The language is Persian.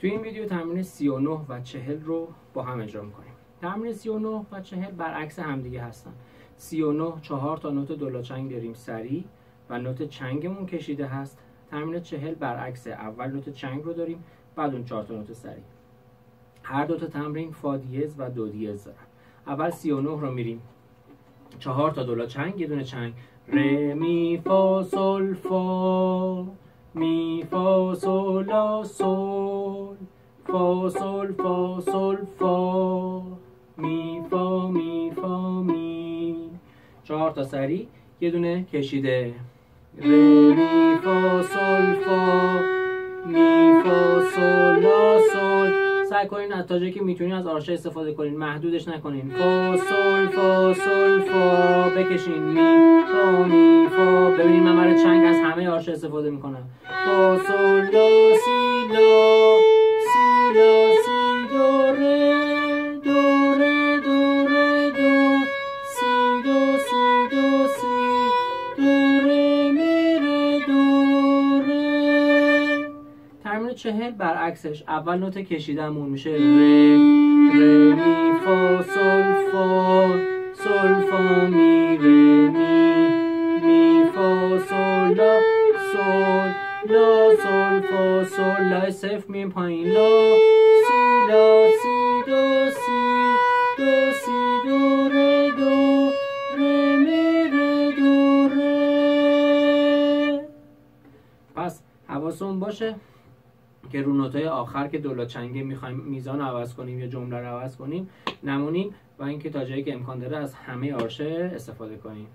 توی این ویدیو تمرین 39 و 40 رو با هم اجرا میکنیم. تمرین 39 و 40 برعکس همدیگه هستن. 39 4 تا نوت دولاچنگ داریم سری و نوت چنگمون کشیده هست. تمرین 40 برعکس، اول نوت چنگ رو داریم بعد اون 4 تا نوت سری. هر دو تا تمرین فا دیز و دو دیز دارن. اول 39 رو میریم 4 تا دولاچنگ، یه دونه چنگ، ر می فا سل فا، می فا سل لا سل، فا سل فا سل فا، می فا می فا می. 4 تا سری، یه دونه کشیده، ر می فا سل فا، می فا سل لا سل. سعی کنین از تا جایی که میتونین از آرشه استفاده کنین، محدودش نکنین. فا سل فا بکشین، می فا می فا. ببینید من برای چنگ از همه آرشه استفاده میکنم. فا سل لا سی لا، سی لا سی دو ره، دو ره دو ره دو، سی دو سی دو سی، دو ره می ره دو ره. تمرین 40 برعکسش، اول نوت کشیدمون میشه ر، ر می فا سل فا، سل فا می ره می، می فا سل لا سل، لا سل فا سل. لای صفر مییم پایین، لا سی دو سی، دو سی دو ره دو، ره می ره دو ره. پس حواسمون باشه که رو نوتای آخر که دولاچنگه میخوایم میزان رو عوض کنیم یا جمله رو عوض کنیم نمونیم و اینکه تا جایی که امکان داره از همه آرشه استفاده کنیم.